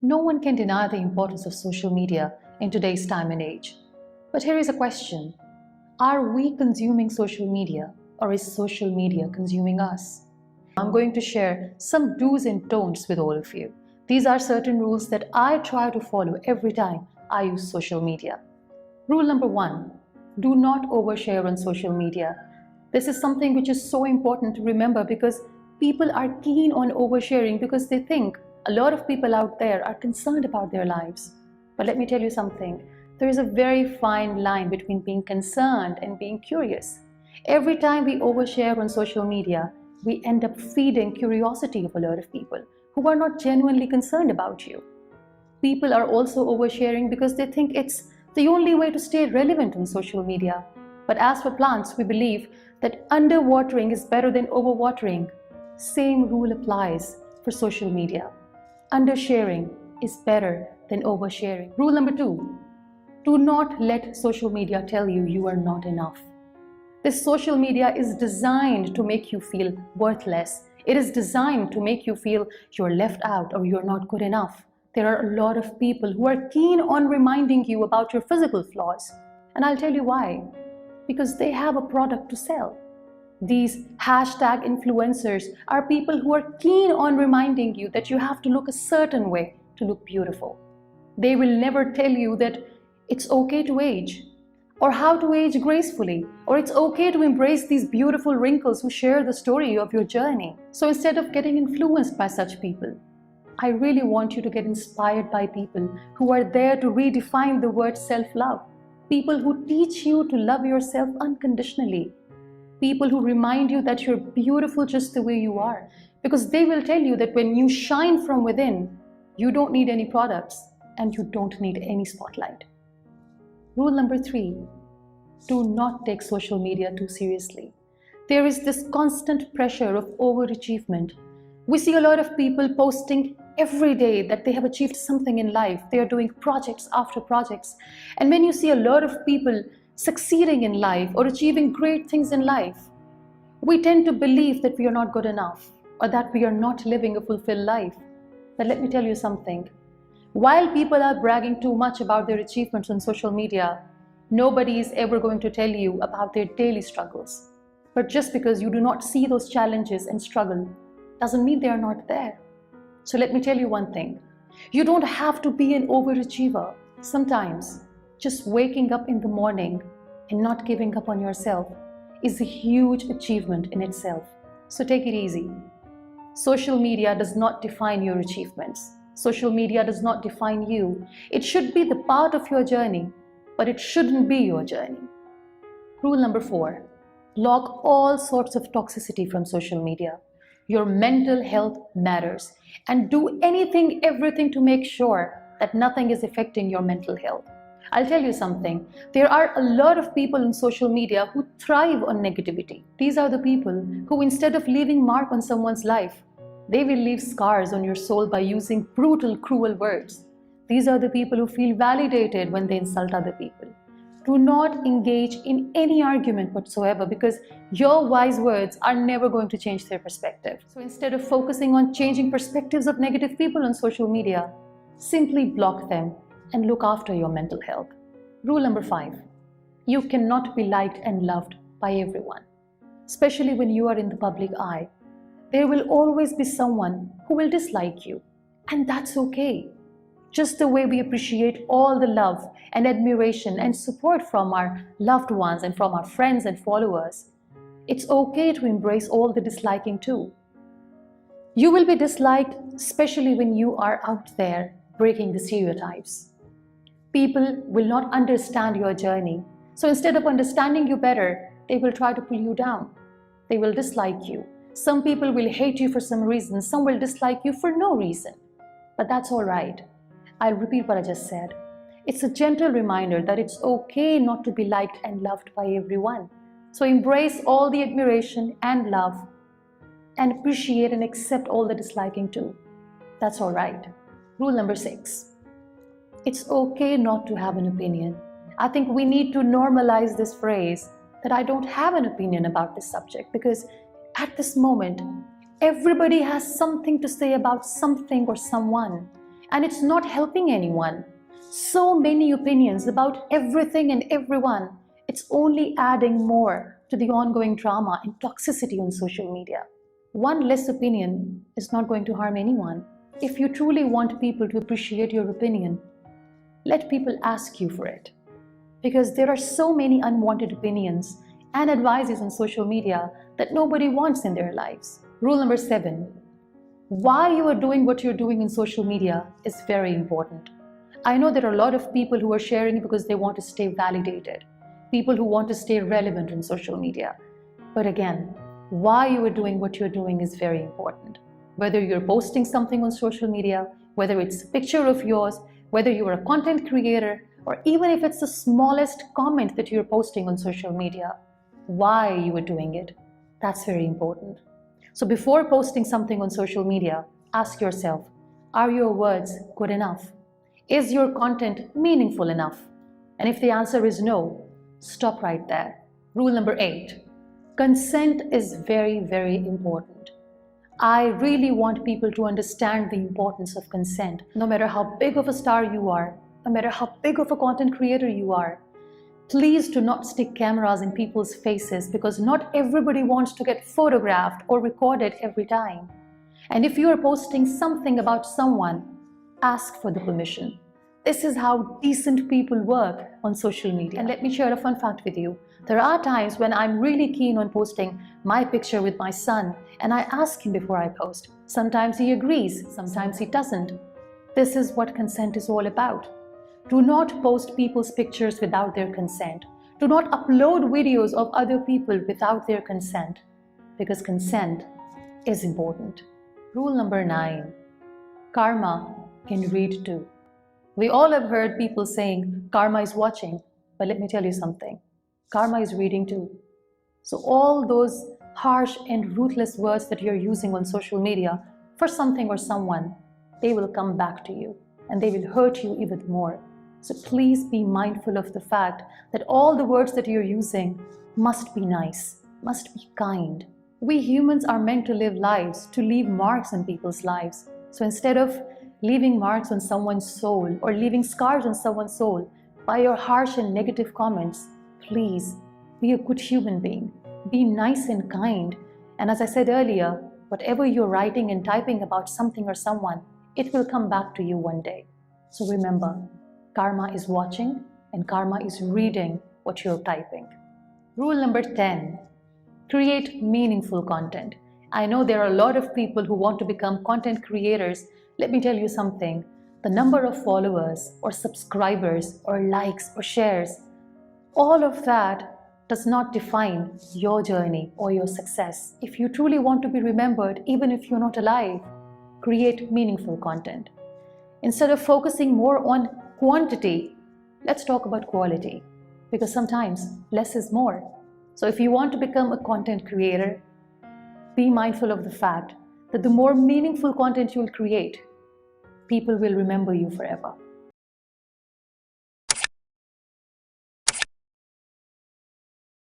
No one can deny the importance of social media in today's time and age. But here is a question. Are we consuming social media, or is social media consuming us? I'm going to share some do's and don'ts with all of you. These are certain rules that I try to follow every time I use social media. Rule number 1, do not overshare on social media. This is something which is so important to remember because people are keen on oversharing because they think a lot of people out there are concerned about their lives. But let me tell you something. There is a very fine line between being concerned and being curious. Every time we overshare on social media, we end up feeding curiosity of a lot of people who are not genuinely concerned about you. People are also oversharing because they think it's the only way to stay relevant on social media. But as for plants, we believe that underwatering is better than overwatering. Same rule applies for social media. Undersharing is better than oversharing. Rule number 2, do not let social media tell you you are not enough. This social media is designed to make you feel worthless. It is designed to make you feel you're left out or you're not good enough. There are a lot of people who are keen on reminding you about your physical flaws. And I'll tell you why. Because they have a product to sell. These hashtag influencers are people who are keen on reminding you that you have to look a certain way to look beautiful. They will never tell you that it's okay to age, or how to age gracefully, or it's okay to embrace these beautiful wrinkles who share the story of your journey. So instead of getting influenced by such people, I really want you to get inspired by people who are there to redefine the word self-love. People who teach you to love yourself unconditionally. People who remind you that you're beautiful just the way you are. Because they will tell you that when you shine from within, you don't need any products and you don't need any spotlight. Rule number 3, do not take social media too seriously. There is this constant pressure of overachievement. We see a lot of people posting every day that they have achieved something in life. They are doing projects after projects. And when you see a lot of people succeeding in life or achieving great things in life, we tend to believe that we are not good enough or that we are not living a fulfilled life. But let me tell you something. While people are bragging too much about their achievements on social media, nobody is ever going to tell you about their daily struggles. But just because you do not see those challenges and struggle doesn't mean they are not there. So let me tell you one thing. You don't have to be an overachiever. Sometimes just waking up in the morning and not giving up on yourself is a huge achievement in itself. So take it easy. Social media does not define your achievements. Social media does not define you. It should be the part of your journey, but it shouldn't be your journey. Rule number 4, block all sorts of toxicity from social media. Your mental health matters, and do anything, everything to make sure that nothing is affecting your mental health. I'll tell you something. There are a lot of people on social media who thrive on negativity. These are the people who, instead of leaving mark on someone's life, they will leave scars on your soul by using brutal, cruel words. These are the people who feel validated when they insult other people. Do not engage in any argument whatsoever because your wise words are never going to change their perspective. So instead of focusing on changing perspectives of negative people on social media, simply block them and look after your mental health. Rule number 5, you cannot be liked and loved by everyone, especially when you are in the public eye. There will always be someone who will dislike you, and that's okay. Just the way we appreciate all the love and admiration and support from our loved ones and from our friends and followers, it's okay to embrace all the disliking too. You will be disliked, especially when you are out there breaking the stereotypes. People will not understand your journey. So instead of understanding you better, they will try to pull you down. They will dislike you. Some people will hate you for some reason. Some will dislike you for no reason. But that's all right. I'll repeat what I just said. It's a gentle reminder that it's okay not to be liked and loved by everyone. So embrace all the admiration and love and appreciate and accept all the disliking too. That's all right. Rule number 6. It's okay not to have an opinion. I think we need to normalize this phrase that I don't have an opinion about this subject because at this moment, everybody has something to say about something or someone. and it's not helping anyone. So many opinions about everything and everyone. It's only adding more to the ongoing drama and toxicity on social media. One less opinion is not going to harm anyone. If you truly want people to appreciate your opinion, let people ask you for it. Because there are so many unwanted opinions and advices on social media that nobody wants in their lives. Rule number 7. Why you are doing what you're doing in social media is very important. I know there are a lot of people who are sharing because they want to stay validated. People who want to stay relevant on social media. But again, why you are doing what you're doing is very important. Whether you're posting something on social media, whether it's a picture of yours, whether you're a content creator, or even if it's the smallest comment that you're posting on social media, why you are doing it, that's very important. So before posting something on social media, ask yourself, are your words good enough? Is your content meaningful enough? And if the answer is no, stop right there. Rule number 8, consent is very, very important. I really want people to understand the importance of consent. No matter how big of a star you are, no matter how big of a content creator you are, please do not stick cameras in people's faces, because not everybody wants to get photographed or recorded every time. And if you are posting something about someone, ask for the permission. This is how decent people work on social media. And let me share a fun fact with you. There are times when I'm really keen on posting my picture with my son, and I ask him before I post. Sometimes he agrees, sometimes he doesn't. This is what consent is all about. Do not post people's pictures without their consent. Do not upload videos of other people without their consent, because consent is important. Rule number 9, karma can read too. We all have heard people saying karma is watching, but let me tell you something, karma is reading too. So all those harsh and ruthless words that you're using on social media for something or someone, they will come back to you and they will hurt you even more. So please be mindful of the fact that all the words that you're using must be nice, must be kind. We humans are meant to live lives, to leave marks on people's lives. So instead of leaving marks on someone's soul or leaving scars on someone's soul by your harsh and negative comments, please be a good human being. Be nice and kind. And as I said earlier, whatever you're writing and typing about something or someone, it will come back to you one day. So remember, karma is watching and karma is reading what you're typing. Rule number 10, create meaningful content. I know there are a lot of people who want to become content creators. Let me tell you something, the number of followers or subscribers or likes or shares, all of that does not define your journey or your success. If you truly want to be remembered, even if you're not alive, create meaningful content. Instead of focusing more on quantity, let's talk about quality, because sometimes less is more. So if you want to become a content creator, be mindful of the fact that the more meaningful content you'll create, people will remember you forever.